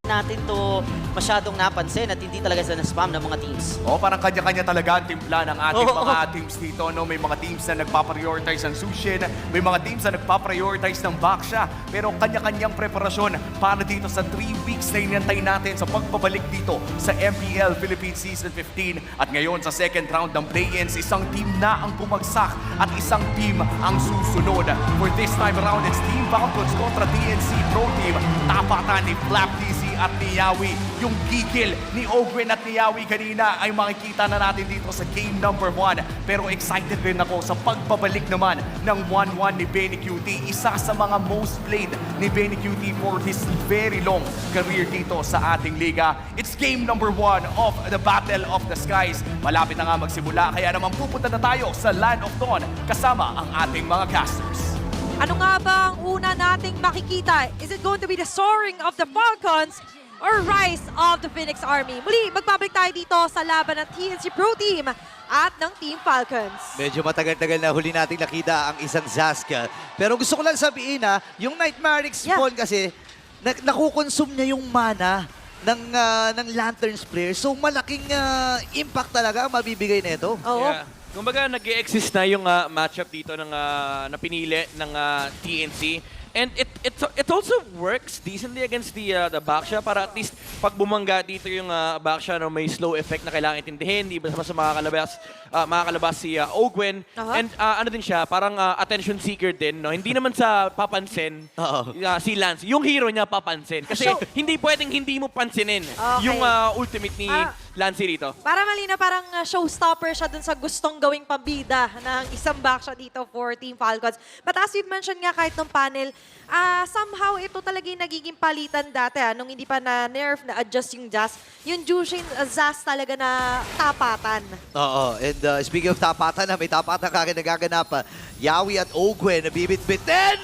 natin to masyadong napansin at hindi talaga sa na-spam ng mga teams. Oh, parang kanya-kanya talaga ang timpla ng ating mga teams dito. No? May mga teams na nagpa-prioritize ng Sushin, may mga teams na nagpa-prioritize ng Baksha. Pero kanya-kanyang preparasyon para dito sa 3 weeks na inantay natin sa pagbabalik dito sa MPL Philippines Season 15. At ngayon sa second round ng play-ins, isang team na ang bumagsak at isang team ang susunod. For this time around, it's Team Falcons kontra TNC Pro Team. Tapatan ni Flap DC at ni Yawi. Yung gigil ni Ogwen at ni Yawi kanina ay makikita na natin dito sa game number 1. Pero excited rin ako sa pagbabalik naman ng 1-1 ni Benny QT. Isa sa mga most played ni Benny QT for his very long career dito sa ating liga. It's game number 1 of the Battle of the Skies. Malapit na nga magsimula, kaya naman pupunta na tayo sa Land of Dawn kasama ang ating mga casters. Ano nga ba ang una nating makikita? Is it going to be the soaring of the Falcons or rise of the Phoenix Army? Muli, magbabalik tayo dito sa laban ng TNC Pro Team at ng Team Falcons. Medyo matagal-tagal na huli nating nakita ang isang Zaska. Pero gusto ko lang sabihin yung Nightmaric spawn kasi, nakukonsume niya yung mana ng Lanterns player. So malaking impact talaga ang mabibigay nito. Oo. Yeah. Kumbaga, nag-e-exist na yung matchup dito ng napinili ng TNC. And it also works decently against the Baksha para at least pag bumangga dito yung Baksha no, may slow effect na kailangan intindihin, di ba mas makakalabas si Ogwen. And ano din siya, parang attention seeker din. No? Hindi naman sa papansin si Lance. Yung hero niya papansin. Kasi hindi pwedeng hindi mo pansinin yung ultimate ni Lance dito. Para malina, parang showstopper siya dun sa gustong gawing pambida ng isang Baksha dito for Team Falcons. But as you mentioned nga kahit nung panel, somehow ito talaga yung nagiging palitan dati nung hindi pa na-nerf, na-adjust yung Jazz. Yung Jushin Jazz talaga na tapatan. Oo, and speaking of tapatan, may tapatan kagad nagaganap. Yawi at Ogwen, bibit-bit din!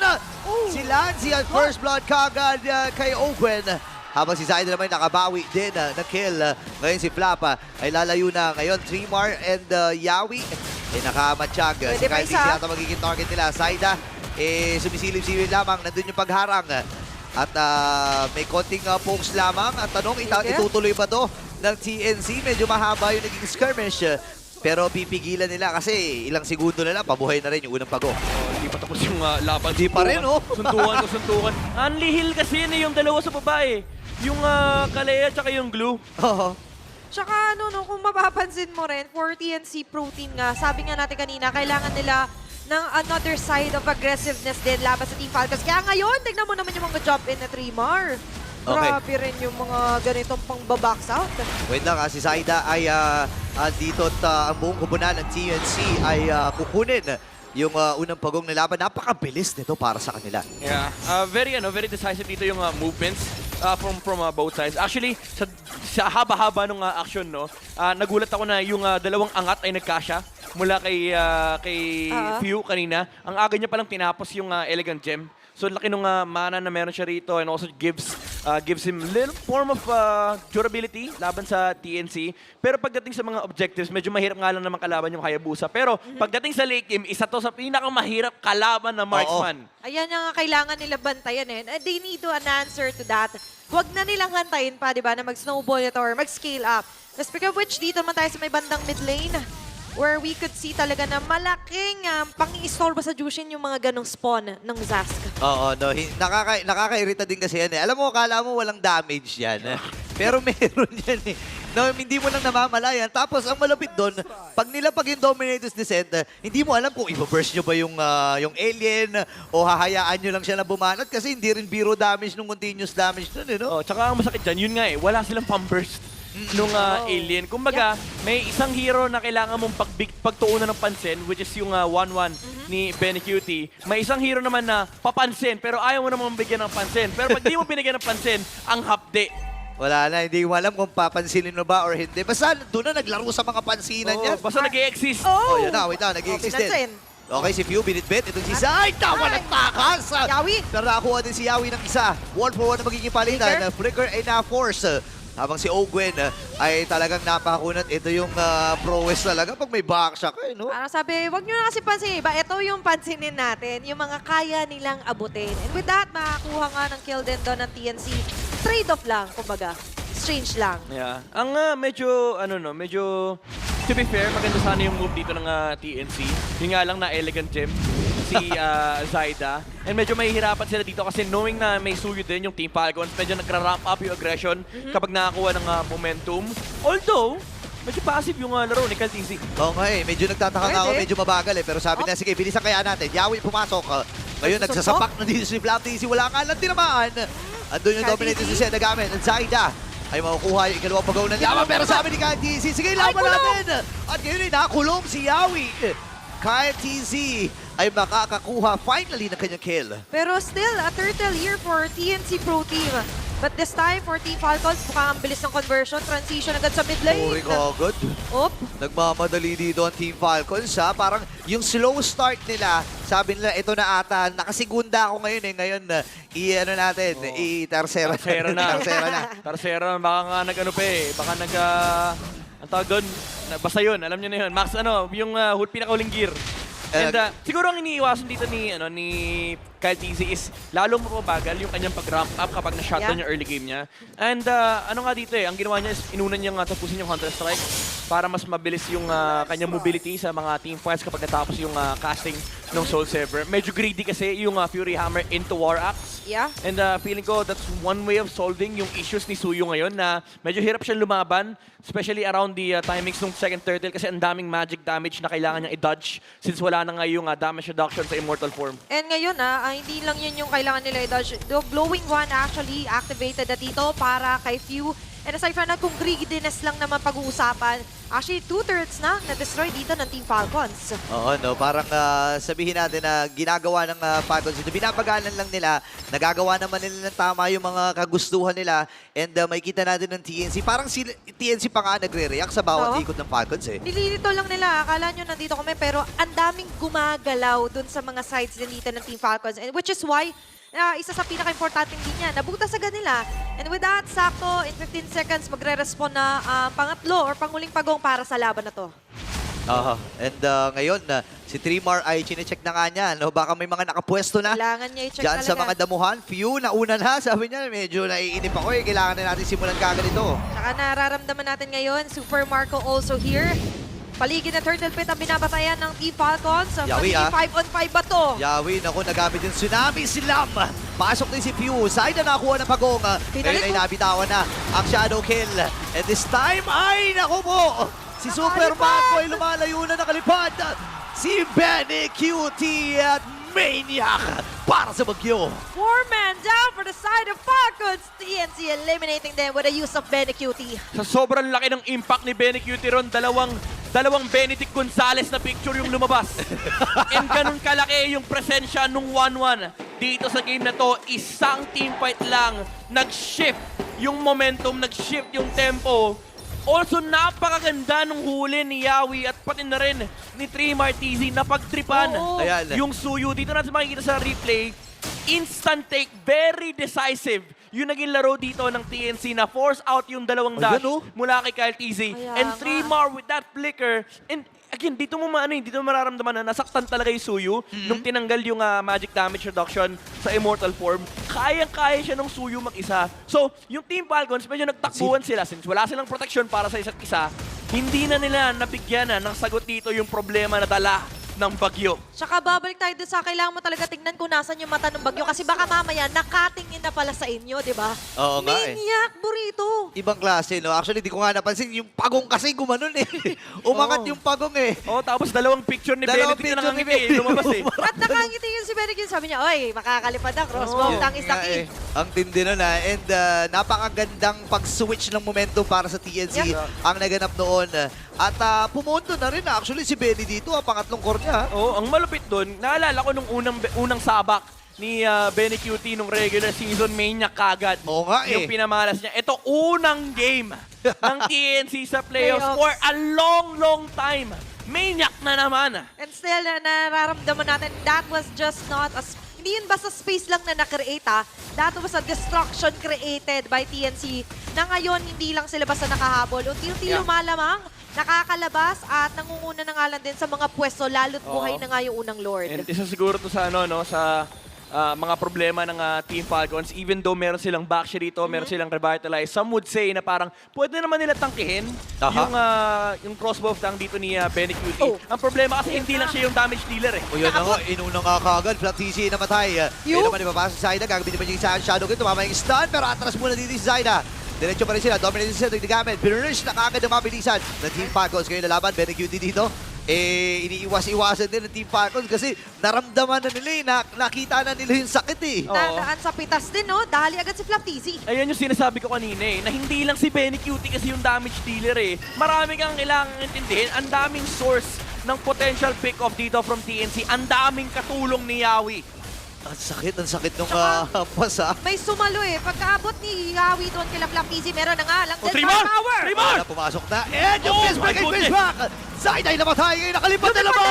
Si Lancy at first blood kagad kay Ogwen. Habang si Zaida naman nakabawi din na kill. Ngayon si Flapa ay lalayo na. Ngayon, Trimar and Yawi ay nakamatsyag. Si Kyle DC yata magiging target nila. Zaida, sumisilip-silip lamang. Nandun yung pagharang. At may konting pokes lamang. At tanong, itutuloy ba to ng TNC? Medyo mahaba yung naging skirmish. Pero pipigilan nila kasi ilang segundo na lang, pabuhay na rin yung unang pago. Hindi pa tapos yung laban. Hindi pa rin, Suntukan. Unlihil kasi yun yung dalawa sa babae. Yung Kalea tsaka yung Glue. Oo. Tsaka kung mapapansin mo rin, for TNC Pro Team nga, sabi nga natin kanina, kailangan nila ng another side of aggressiveness din laban sa Team Falcons. Kaya ngayon, tignan mo naman yung mga jump in na Trimar. Grabe rin yung mga ganitong pang-box out. Wait lang, si Zaida ay dito at ang buong kupunan ng TNC ay kukunin yung unang pagong na laban. Napakabilis nito para sa kanila. Yeah, very decisive dito yung movements from both sides. Actually, sa haba-haba ng action, no, nagulat ako na yung dalawang angat ay nagkasya mula kay Few kanina. Ang aga niya palang tinapos yung Elegant Gem. So laki nung mana na meron siya rito and also gives him little form of durability laban sa TNC. Pero pagdating sa mga objectives, medyo mahirap nga lang naman kalaban yung Hayabusa. Pero pagdating sa late game, isa to sa pinakamahirap kalaban na marksman. Ayan yung kailangan nila bantayan They need to an answer to that. Huwag na nilang hantayin pa, di ba, na mag-snowball ito or mag-scale up. Speaking of which, dito naman tayo sa may bandang mid lane where we could see talaga na malaking pang-i-istorbo sa Jushin yung mga ganong spawn ng Zask. Oo, no, nakakairita din kasi yan Alam mo, akala mo walang damage yan. Pero meron yan No, hindi mo lang namamalayan. Tapos ang malapit doon, pag nilapag yung Dominator's Descent, hindi mo alam kung i-burst nyo ba yung alien o hahayaan nyo lang siya na bumanat kasi hindi rin zero damage nung continuous damage doon, no? Tsaka ang masakit dyan, yun nga wala silang pang-burst nung alien. Kumbaga, may isang hero na kailangan mong pagtuunan ng pansin, which is yung 1-1 ni Benny QT. May isang hero naman na papansin, pero ayaw mo namang bigyan ng pansin. Pero pag di mo binigyan ng pansin, ang hapde. Wala na, hindi mo alam kung papansinin mo ba or hindi. Basta doon na naglaro sa mga pansinan yan. Basta nag-e-exist. Yan na, wait na, nag-i-exist din. Okay, si Few, binitbit. Itong si Zaid, tawa ng takas! Yawi! Pero nakakuha din si Yawi ng isa. 1-for-1 na magiging palitan. Flicker ay na-force. Habang si Ogwen ay talagang napakunat. Ito yung prowess talaga pag may backshock. No? Parang sabi, wag nyo na kasi pansinin. Ito yung pansinin natin, yung mga kaya nilang abutin. And with that, makakuha nga ng kill din doon ng TNC trade-off lang, kumbaga. Strange lang. Yeah. Ang medyo, to be fair, maganda sana yung move dito ng TNC. Yung nga lang na elegant gem, si Zyda. And medyo mahihirapan sila dito kasi knowing na may suyo din yung Team Falcons, medyo nagra-ramp up yung aggression kapag nakakuha ng momentum. Although, medyo passive yung laro ni KalTZ. Oo nga eh, medyo nagtataka nga ako, Pwede. medyo mabagal eh. Pero sabi na, sige, bilisan kaya natin. Yawi pumasok. Ngayon, nagsasapak na dito si FlamTZ. Wala nga lang tinamaan. Andun yung dominator si Zed na gamit. At Zyda ay makukuha yung ikalawang pagaw ng laban. Pero sabi ni KalTZ, sige, laban natin. At ngayon ay nakulong si Yawi. KalTZ ay makakakuha finally ng kanyang kill. Pero still, a turtle here for TNC Pro Team. But this time, for Team Falcons, mukhang ang bilis ng conversion. Transition agad sa mid lane. Uri ko agad. Op. Nagmamadali dito ang Team Falcons ha. Parang yung slow start nila, sabi nila ito na ata. Nakasigunda ako ngayon eh. Ngayon, i-ano natin, i-tersera. Tersera na. Tersera na. Tarsera, baka nga nag-ano pa eh. Baka ang tawag doon, basta yun, alam niyo na yun. Max, yung pinakahuling gear. And siguro ang iniiwasan dito ni KalTZ is lalo mapabagal yung kanyang pag-ramp up kapag na-shotdown yung early game niya. And nga dito ang ginawa niya is inunan niyang tapusin yung Counter-Strike para mas mabilis yung kanyang mobility sa mga team fights kapag natapos yung casting ng Soul Saver. Medyo greedy kasi yung Fury Hammer into War Axe. Yeah. And feeling ko that's one way of solving yung issues ni Suyo ngayon na medyo hirap siyang lumaban, especially around the timings ng second turtle kasi ang daming magic damage na kailangan niyang i-dodge since wala na nga yung damage reduction sa immortal form. And ngayon hindi lang yun yung kailangan nila i-dodge. The Blowing One actually activated na dito para kay Few. And aside from that, kung greediness lang naman pag-uusapan, actually 2 turrets na na-destroy dito ng Team Falcons. Oo, no? Parang sabihin natin na ginagawa ng Falcons ito. Binapagalan lang nila. Nagagawa naman nila ng tama yung mga kagustuhan nila. And makikita natin ng TNC. Parang si TNC pa nga nagre-react sa bawat ikot ng Falcons eh. Nililito lang nila. Akala nyo nandito kami pero ang daming gumagalaw dun sa mga sides din dito ng Team Falcons. And which is why isa sa pinaka-importanting linya, nabutas agad nila. And with that, sakto, in 15 seconds, magre-respond na pangatlo or panguling pagong para sa laban na to. And ngayon, si Trimar ay chinecheck na nga niya. No? Baka may mga nakapwesto na. Kailangan niya i-check Diyan sa mga damuhan. Few, nauna na. Sabi niya, medyo naiinip ako eh. Kailangan na natin simulan kagad ito. Saka nararamdaman natin ngayon, Super Marco also here. Paligid na Turtle Pit ang binabatayan ng Team Falcons. Yawi, 5 on 5 ba to? Yawi, naku, nagamit yung Tsunami Slam. Pasok din si Few. Side na nakuha ng pagong. Ngayon ay nabitawan na ang Shadow Kill. And this time, ay, naku po. Si Super Marco ay lumalayo na nakalipad. Si Benny Cutie at Maniac para sa Bagyo. 4-man down for the side of Falcons. TNC eliminating them with the use of Benny Cutie. Sa sobrang laki ng impact ni Benny Cutie ron, dalawang Benedict Gonzalez na picture yung lumabas. And ganun kalaki yung presensya nung 1-1. Dito sa game na to, isang team fight lang. Nag-shift yung momentum, nag-shift yung tempo. Also, napakaganda nung huli ni Yawi at pati na rin ni Trimar TZ na pagtripan. Ayan. Yung Suyu. Dito natin makikita sa replay, instant take, very decisive. Yung naging laro dito ng TNC na force out yung dalawang dash mula kay KalTZ. Kaya And nga. Trimar with that flicker. And again, dito mo mararamdaman na nasaktan talaga yung Suyu nung tinanggal yung magic damage reduction sa immortal form. Kayang-kaya siya ng Suyu mag-isa. So, yung Team Falcons, medyo nagtakbuhan sila since wala silang protection para sa isa't isa. Hindi na nila nabigyan ng sagot dito yung problema na dala ng bagyo. Tsaka babalik tayo dun sa kailangan mo talaga tignan kung nasan yung mata ng bagyo kasi baka mamaya nakatingin na pala sa inyo, di ba? Oo nga eh. Maniac, burrito. Ibang klase, no? Actually, di ko nga napansin. Yung pagong kasi gumanon eh. Umangat yung pagong eh. Oh, tapos dalawang picture ni Dalawang Benedict na picture ni nangangiti. Lumabas eh. At nakangiti yun si Benedict. Sabi niya, oy, makakalipad na crossbow, Yun tangis nga taki. Ang tindi nun ha. And napakagandang pag-switch ng momentum para sa TNC ang naganap noon. At pumunto na rin actually si Benny dito, pangatlong core niya. Oh, ang malupit doon, naalala ko nung unang sabak ni Benny Cutie nung regular season, Maniac kagad. Oo nga eh. Yung pinamalas niya. Ito, unang game ng TNC sa playoffs for a long time. Maniac na naman. And still, nararamdaman natin, that was just not a... Hindi yun basta space lang na na-create That was a destruction created by TNC na ngayon hindi lang sila basta nakahabol. Unti-unti lumalamang, nakakalabas at nangunguna na nga lang din sa mga pwesto lalo't buhay na nga yung unang Lord. And isa siguro to sa sa mga problema ng Team Falcons. Even though meron silang backshot dito, meron silang revitalize. Some would say na parang pwede naman nila tangkihin yung crossbow tank dito ni Benny Cutie. Ang problema kasi hindi lang siya yung damage dealer eh. O yun na nga, inuna nga kagad. Flat TC namatay. Yun naman ipapasok si Zaida. Gagamitin naman yung Shadow Kill. Tumama yung stun. Pero atras muna dito si Zaida. Diretso pa rin sila. Dominated sila. Nagdigamit. Pinurish na kagad ang mabilisan ng Team Falcons. Ngayon nalaban. Benny Cutie dito. Iniiwas-iwasan din ng Team Falcons kasi naramdaman na nila nakita na nila yung sakit eh. Nadaan sa pitas din, no? Dali agad si Flap TZ. Ayan yung sinasabi ko kanina na hindi lang si Benny Cutie kasi yung damage dealer eh. Marami kang kailangan intindihin. Ang daming source ng potential pick-off dito from TNC. Ang daming katulong ni Yawi. Ang sakit nung Tsaka, pasa. May sumalo eh. Pagkaabot ni Yawi doon kila Flap TZ, meron na nga lang. Three more! Three more! Pumasok na. And yung Oh fist break my ay goodness. fist back. Zaida ay namatay. Ngayon nakalipad na naman.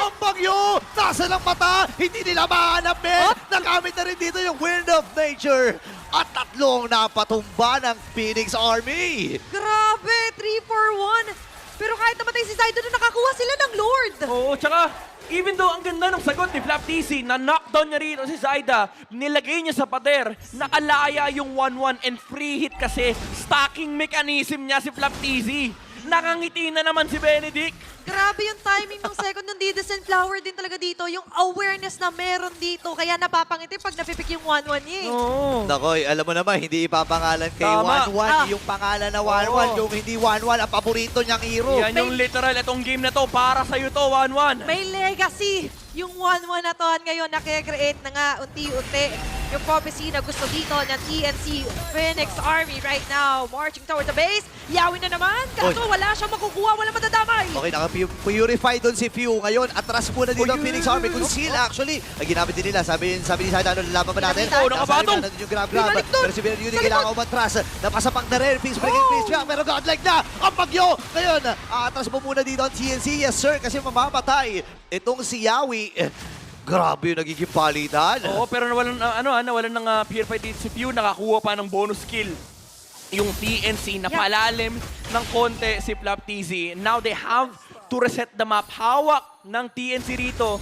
Ang bagyo. Nasa ng mata. Hindi nila mahanap eh. Nagamit na rin dito yung Wind of Nature. At tatlong napatumba ng Phoenix Army. Grabe, 3 for 1. Pero kahit namatay si Zaido, nakakuha sila ng Lord. Oo, tsaka even though ang ganda ng sagot ni Flap TC, na knockdown niya rito si Zaida, nilagay niya sa pader, nakalaya yung 1-1 and free hit kasi stacking mechanism niya si Flap TC. Nakangiti na naman si Benedict. Grabe yung timing ng second ng Didas and Flower din talaga dito. Yung awareness na meron dito. Kaya napapangiti pag napipik yung 1-1 niya eh. Oo. Nakoy, alam mo naman, hindi ipapangalan kay Tama. 1-1. Yung pangalan na 1-1, Oo. yung hindi 1-1, ang paborito niyang hero. Yan yung literal, itong game na to, para sa'yo to, 1-1. May legacy. Yung 1-1 na to ngayon nakikreate na nga unti-unti yung prophecy na gusto dito ng TNC Phoenix Army right now. Marching towards the base. Yawi na naman. Kaso wala siyang makukuha. Wala madadamay. Okay, naka-purify doon si Few. Ngayon, atras muna dito ang Phoenix Army. Conceal actually. Ang ginamit din nila. Sabi ni Zaida, ano, lalaban ba natin? Oh, nakabatong! Nasa yung grab. Ibalik doon! Pero si Benny Sa kailangan umatras. Napasapang na rin. Peace breaking, peace track. Pero godlike na ang bagyo. Ngayon, atras mo muna dito ang TNC. Yes, sir, kasi mamamatay. Itong si Yawi. Grabe yung nagiging palitan. Oo, pero nawalan ng pure fight dito si Pew, nakakuha pa ng bonus kill. Yung TNC na palalim ng konti si Flap TZ. Now they have to reset the map. Hawak ng TNC rito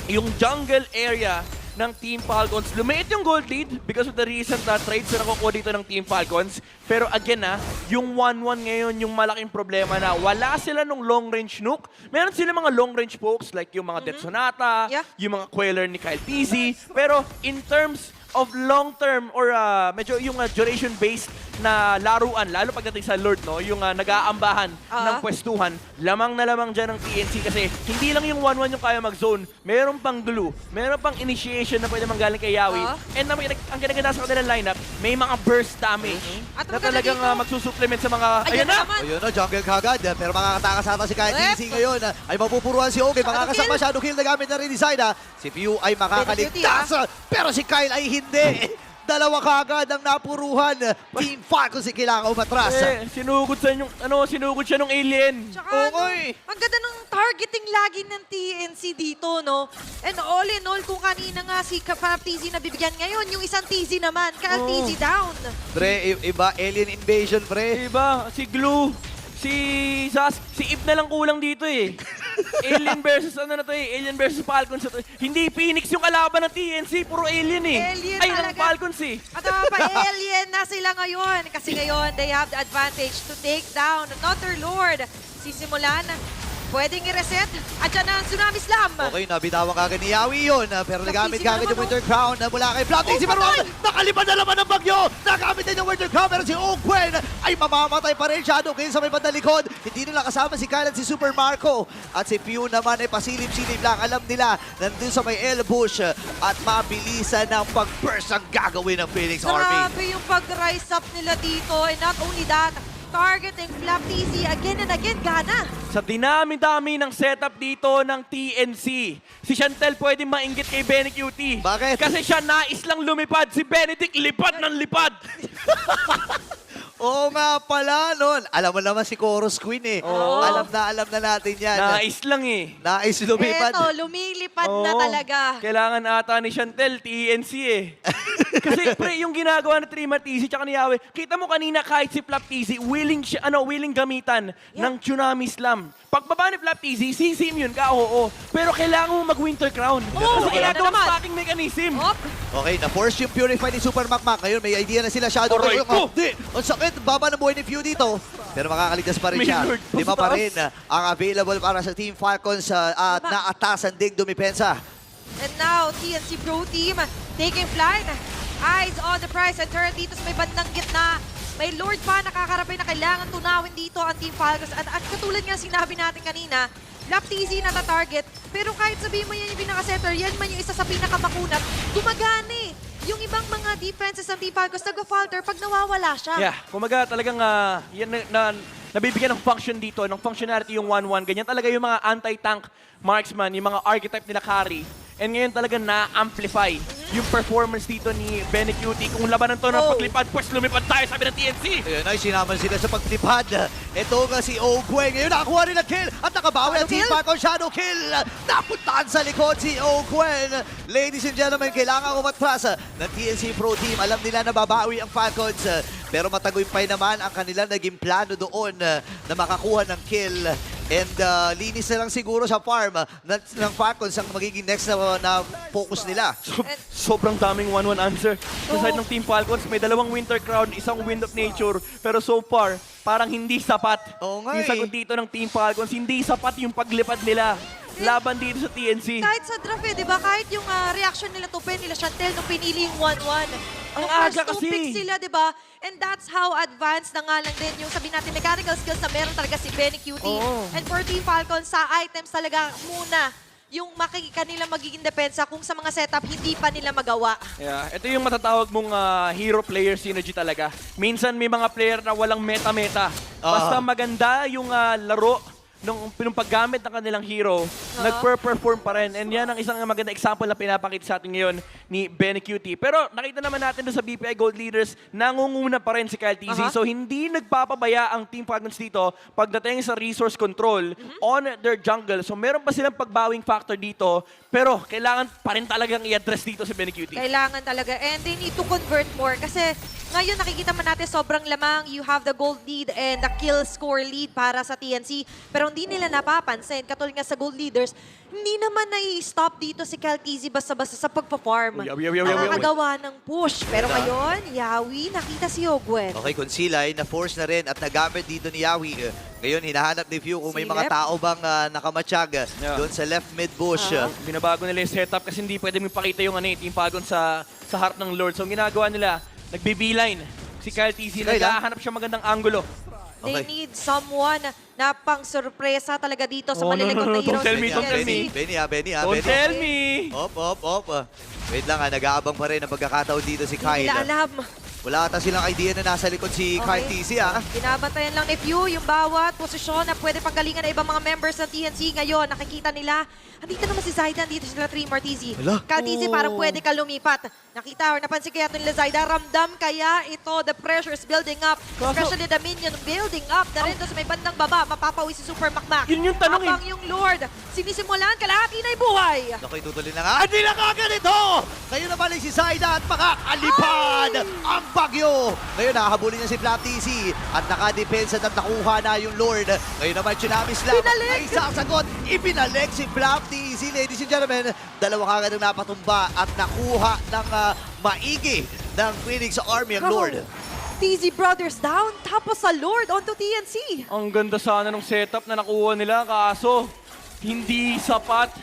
yung jungle area ng Team Falcons. Lumiit yung gold lead because of the recent trades na nakukuha dito ng Team Falcons. Pero again yung 1-1 ngayon yung malaking problema na wala sila nung long range nuke. Meron sila mga long range pokes like yung mga Death Sonata, yung mga Queller ni Kyle PZ. Pero in terms of long term or medyo yung duration based na laruan, lalo pagdating sa Lord, no, yung nag-aambahan ng pwestuhan, lamang na lamang dyan ng TNC kasi hindi lang yung 1-1 yung kaya mag-zone, meron pang glue, meron pang initiation na pwede manggaling kay Yawi, and ang ginaganda sa kanilang lineup, may mga burst damage At na maganda talagang dito, magsusupplement sa mga, ayan na! Ayun na, jungle kagad. Pero makakatakas ata si Kyle TNC ngayon. Ay mapupuruan si Oge. Makakasama shadow kill na gamit na rin ni Zaida. Si Pew ay makakaligtas. Pero si Kyle ay hindi. Dalawa kagad ang napuruhan. Team Falcons si kailangan umatras. sinugod siya nung alien. Tsaka Okay. ang ganda ng targeting lagi ng TNC dito, no? And all in all, kung kanina nga si Flap TZ nabibigyan ngayon, yung isang TZ naman, TZ down. Pre, iba alien invasion, pre. Diba? Si Glue, si Ip na lang kulang dito eh. Alien versus Alien versus Falcons na to. Hindi Phoenix yung kalaban ng TNC, puro alien eh. Alien Ay, ng talaga. Falcons eh. At pa-alien na sila ngayon. Kasi ngayon, they have the advantage to take down another Lord. Sisimulan, pwedeng i-reset. At dyan ang Tsunami Slam. Okay, nabitawan kagad ni Yawi yun. Pero nagamit TNC kagad naman, yung Winter Crown mula kay Flat TNC. Pero nakalipad na naman ang bagyo. Nagamit din yung Winter Crown. Pero si Ogwen ay mamamatay pa rin. Shadow King sa may bandang likod. Hindi nila kasama si Kyle at si Super Marco. At si Pew naman ay pasilip-silip lang. Alam nila, nandun sa may Elbush. At mabilisan ng pag-burst ang gagawin ng Phoenix Army. Grabe yung pag-rise up nila dito. And not only that, targeting Flap TZ again and again, gana. Sa dinami-dami ng setup dito ng TNC, si Chantel pwede mainggit kay Benny Cutie. Bakit? Kasi siya nais lang lumipad. Si Benedict lipad ng lipad. Oo nga pala nun. Alam mo naman si Chorus Queen eh. Alam na natin yan. Nais lang eh. Nais lumipad. Eto, lumilipad na Oo. talaga. Kailangan ata ni Chantel, TNC eh. Kasi pre, yung ginagawa ng Trimmer TZ tsaka ni Yawe, kita mo kanina kahit si Flap TZ, willing gamitan ng Tsunami Slam Pagbaba ni Flap TZ, immune ka, oo. Pero kailangan mo mag-Winter Crown. Kasi okay, kailangan ano naman? stacking mechanism. Op! Okay, na-force yung Purify ni Super Makmak. Ngayon, may idea na sila. Shadow Aray ko! Ang sakit, baba ng buhay ni Few dito. Pero makakaligtas pa rin May siya. Lord, 5 pa taas. rin ang available para sa Team Falcons at naatasan ding dumipensa. And now, TNC Pro Team taking flight. Eyes on the prize and turret dito sa may bandang gitna. May Lord pa nakakarapay na kailangan tunawin dito ang Team Falcons. At katulad nga sinabi natin kanina, Flap TZ nata-target. Pero kahit sabihin mo yan yung pinaka-center, yan man yung isa sa pinakamakunat, gumagana eh. Yung ibang mga defenses ng Team Falcons nag-falter pag nawawala siya. Yeah, kumaga talagang yan nabibigyan ng function dito, ng functionality yung 1-1. Ganyan talaga yung mga anti-tank marksman, yung mga archetype nila carry. And ngayon talaga na-amplify yung performance dito ni Benecutie. Kung labanan to ng paglipad, pues lumipad tayo, sabi ng TNC. Ayun ay, sinaman sila sa pagtipad. Ito nga si Ogwen. Ngayon nakakuha rin ang kill at nakabawi ang Team Falcon. Shadow kill. Napuntaan sa likod si Ogwen. Ladies and gentlemen, kailangan umatras ng TNC Pro Team. Alam nila na babawi ang Falcons. Pero matagumpay naman ang kanilang naging plano doon na makakuha ng kill. And linis na lang siguro sa farm ng Falcons ang magiging next na focus nila. Sobrang daming 1-1 answer. Sa side ng Team Falcons, may dalawang Winter Crown, isang Wind of Nature. Pero so far, parang hindi sapat. Oo nga Yung sagot dito ng Team Falcons, hindi sapat yung paglipad nila. Laban dito sa TNC. Kahit sa draft di ba? Kahit yung reaction nila Tupen, nila Chantel nung pinili yung 1-1. Ang First aga two kasi. picks sila, di ba? And that's how advanced na nga lang din yung sabihin natin mechanical skills na meron talaga si Benecutie. Oo. And for Team Falcons, sa items talaga muna yung kanila magiging depensa kung sa mga setup hindi pa nila magawa. Yeah, ito yung matatawag mong hero player synergy talaga. Minsan may mga player na walang meta-meta. Basta maganda yung laro nung paggamit ng kanilang hero, nagper-perform pa rin. And yan ang isang maganda example na pinapakita sa atin ngayon ni Benecutie. Pero nakita naman natin doon sa BPI Gold Leaders, nangunguna pa rin si Kyle TZ. So hindi nagpapabaya ang Team Falcons dito pagdating sa resource control on their jungle. So meron pa silang pagbawing factor dito, pero kailangan pa rin talagang i-address dito si Benecutie. Kailangan talaga. And they need to convert more kasi ngayon nakikita man natin sobrang lamang. You have the gold lead and the kill score lead para sa TNC. Pero hindi nila napapansin. Katulad nga sa gold leaders, hindi naman nai-stop dito si Kyle TZ basta-basta sa pagpa-farm. Nakakagawa ng push. Pero ngayon, Yawi, nakita si Ogwen. Okay, Consilay, na-force na rin at nagamit dito ni Yawi. Ngayon, hinahanap ni Few kung may mga Silip. tao bang nakamatsyag doon sa left mid bush. Binabago nila yung setup kasi hindi pwede ipakita yung Team Falcons sa heart ng Lord. So ang ginagawa nila, nagbe-beeline. Si Kyle TZ, naghahanap siya magandang angulo. They Okay. need someone na pang-surpresa talaga dito sa malilikot na heroes. Don't tell me, ng don't tell TNC. me. Benny. Don't tell me! Op. Wait lang nag-aabang pa rin ang pagkakataon dito si Hindi nila Kyle. alam. Wala ata silang idea na nasa likod si Kyle TZ Binabantayan lang ni Pew yung bawat posisyon na pwede panggalingan ng ibang mga members ng TNC. Ngayon, nakikita nila, andito naman si Zayda, andito sila 3 Martizi. Hala. Kaltizi, parang pwede ka lumipat. Nakita or napansin kaya ito nila Zayda, ramdam kaya ito, the pressure is building up. Especially the minion building up. Na rin doon sa may bandang baba, mapapawi si Super Makmak. Yun yung tanong Habang yung Lord, sinisimulan, kalahati na'y buhay. Nakoy tutuloy na nga. Hindi na kaganito! Ngayon na balik si Zayda at makakalipad ang bagyo. Ngayon nakahabulin niya si Flap TZ at nakadepensa at nakuha na yung Lord. Ngayon naman Tsunami Slam. Binalik! Ay sasagot. Ibinalik si Flap TZ. Ladies and gentlemen, dalawa kagad ang napatumba at nakuha ng maigi ng Phoenix Army ang Lord. TZ Brothers down, tapos sa Lord onto TNC. Ang ganda sana ng setup na nakuha nila, kaso hindi sapat.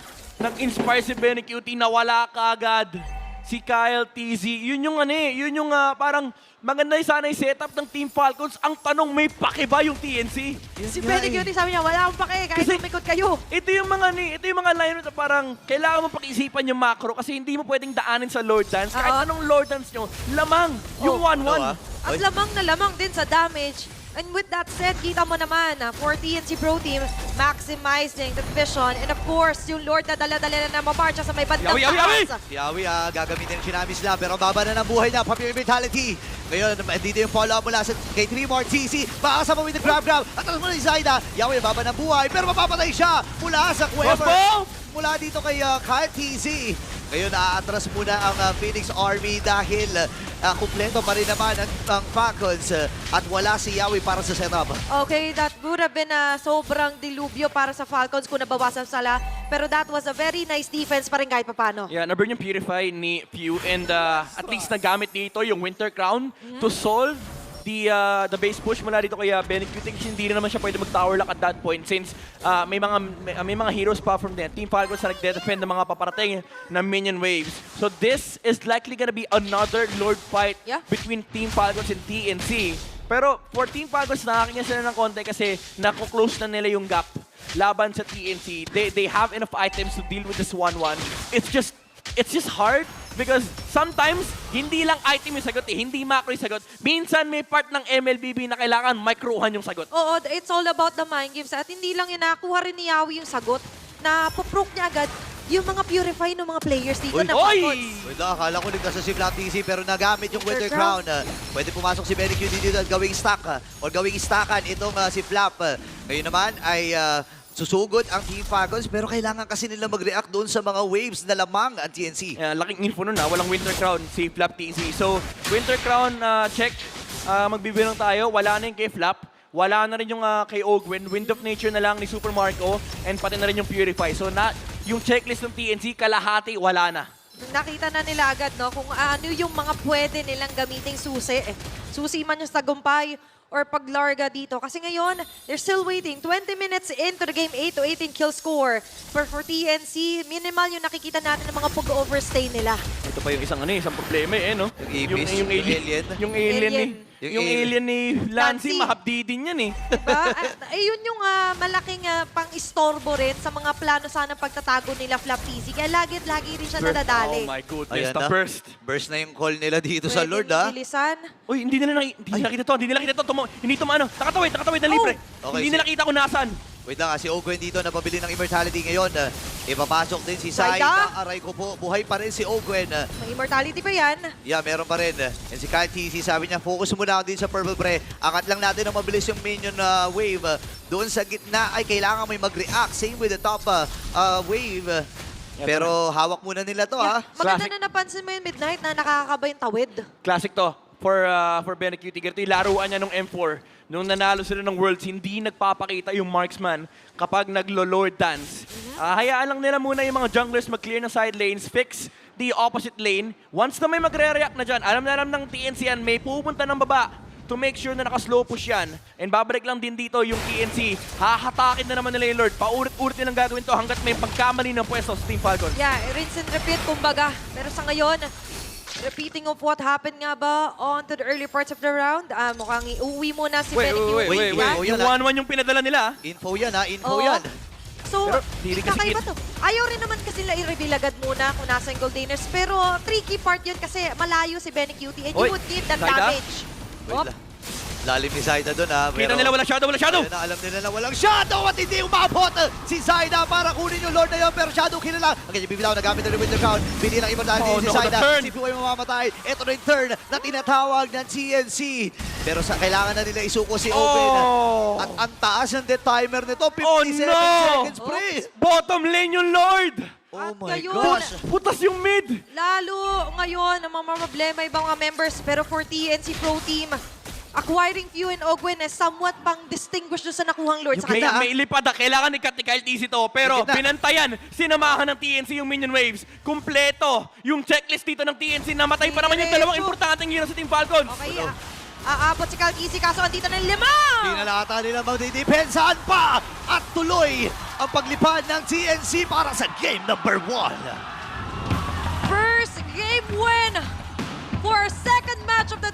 Nag-inspire si Benecutie na wala kaagad si Kyle TZ. Yun yung parang maganda sana yung setup ng Team Falcons. Ang tanong, may pake ba yung TNC? Si Benecutie sabi niya, wala akong pake, kahit Kasi- umikot kayo. Ito yung mga lineup na parang kailangan mo pag-isipan yung macro kasi hindi mo pwedeng daanin sa Lord Dance. Kahit anong Lord Dance nyo, lamang yung 1-1. At lamang din sa damage. And with that said, kita mo naman for TNC Pro Team, maximizing the vision. And of course, yung Lord na dala-dala na mamarcha sa may bandang Yawi! taas. Si Yawi gagamitin ng Tsunami Slam pero ang baba na ng buhay niya. Papir Vitality. Ngayon, dito yung follow-up mula kay 3 TC. Makakasama with the grab. At alam mo na ni Zayda. Yawi, baba ng buhay pero mapapatay siya mula sa Quiver. Mula dito kay Kyle TZ. Ngayon, aatras muna ang Phoenix Army dahil kumpleto pa rin naman ang Falcons at wala si Yawi para sa setup. Okay, that would have been sobrang dilubyo para sa Falcons kung nabawasan sila. Pero that was a very nice defense pa rin kahit papano. Yeah, na-burn yung Purify ni Pew and at least nagamit dito yung Winter Crown to solve the base push mula dito kaya Benecute kasi hindi na naman siya pwede mag-tower lock at that point since may mga heroes pa from the Team Falcons na nagde-defend ng mga paparating na minion waves. So this is likely gonna be another Lord fight between Team Falcons and TNC. Pero for Team Falcons, nakakinya sila ng konti kasi nako-close na nila yung gap laban sa TNC. They have enough items to deal with this 1-1. It's just hard because sometimes hindi lang item yung sagot hindi macro yung sagot. Minsan may part ng MLBB na kailangan microhan yung sagot. Oo, it's all about the mind games. At hindi lang yun, nakuha rin ni Yawi yung sagot na puproke niya agad yung mga purify ng mga players dito na Falcons. Wait lang, akala ko ligtas sa si Flat TC pero nagamit yung Winter Crown. Pwede pumasok si Benecute dito at gawing stack or gawing stackan itong si Flap. Ngayon naman ay susugod ang Team Falcons pero kailangan kasi nila mag-react doon sa mga waves na lamang ang TNC. Laking info nun walang Winter Crown si Flap TC. So Winter Crown check, magbibilang tayo, wala na yung kay Flap. Wala na rin yung kay Ogwen, Wind of Nature na lang ni Super Marco and pati na rin yung Purify. So yung checklist ng TNC, kalahati, wala na. Nakita na nila agad no kung ano yung mga pwede nilang gamiting susi. Susi man yung tagumpay or paglarga dito. Kasi ngayon, they're still waiting. 20 minutes into the game, 8 to 18 kill score. For TNC, minimal yung nakikita natin ng mga pag-overstay nila. Ito pa yung isang problema no? Yung alien. Yung alien ni Lancy, mahabdi din yan Diba? At yun yung malaking pang-istorbo rin sa mga plano sana pagtatago nila Flap TC. Kaya lagi rin siya nadadali. Oh my goodness, Ayan the na. burst. Burst na yung call nila dito sa Pwede Lord bilisan. Uy, hindi nila nakita to. Hindi to maano. Nakatawid na libre. Okay, Hindi nila nakita kung nasaan. Wait lang, si Ogwen dito napabili ng Immortality ngayon. Ipapasok din si Saida. Saida. Aray ko po, buhay pa rin si Ogwen. May immortality pa yan. Yeah, meron pa rin. And si Kyle TC, sabi niya, focus muna ako din sa Purple Pre. Angat lang natin ang mabilis yung minion wave. Doon sa gitna ay kailangan may mag-react. Same with the top wave. Pero hawak muna nila to ha. Maganda Classic. na napansin mo yung Midnight na nakakaba yung tawid. Classic to for Benecute. Ito yung laruan niya nung M4. Nung nanalo sila ng Worlds, hindi nagpapakita yung marksman kapag naglo-lord dance. Hayaan lang nila muna yung mga junglers mag-clear ng side lanes, fix the opposite lane. Once na may magre-react na dyan, alam na alam ng TNC yan, may pupunta ng baba to make sure na naka-slow push yan. And babalik lang din dito yung TNC. Hahatakin na naman nila yung Lord. Paulit-ulit nilang gagawin to hanggat may pagkamali ng pwesto sa Team Falcons. Yeah, rinse and repeat kumbaga. Pero sa ngayon, repeating of what happened nga ba on to the early parts of the round, mukhang iuwi muna si Benecute. wait. Yung 1-1 yung pinadala nila. Info yan ha, info Oo. yan. So, Pero di rin kasi kakaiba to. Ayaw rin naman kasi nila i-reveal agad muna kung nasa yung Goldaners. Pero tricky part yun kasi malayo si Benecute and you would need that Saida? damage. Wait Op. lang. Lalim ni Saida doon ha. Kita nila walang shadow. Ayan na, alam nila na walang shadow at hindi umabot si Saida para kunin yung Lord na yun. Pero shadow kill lang. Ang kanyang bibilaw nagamit na yung Winter Crown. Bili ng immortality Oh, si no, Saida. the turn. Si Fu ay mamamatay. Ito na yung turn na tinatawag ng TNC. Pero kailangan na nila isuko si Open. At ang taas ng death timer nito. 57 Oh, no! seconds pre. Bottom lane yung Lord! Oh At my ngayon, gosh. Putas yung mid! Lalo ngayon, ang mga problema ibang mga members. Pero for TNC Pro Team, acquiring Few and Ogwen is somewhat pang distinguished doon sa nakuhang Lord. Sa May, kanya, may ilipad kailangan ikat ni Kyle TC to. Pero Sige na. pinantayan, sinamahan ng TNC yung minion waves. Kumpleto yung checklist dito ng TNC. Namatay pa naman yung dalawang importanteng hero sa Team Falcons. Okay, aabot si Kyle TC kaso andito na 5! Hindi na nakata nila magdidepensahan pa. At tuloy ang paglipad ng TNC para sa game number 1. First game win for second match of the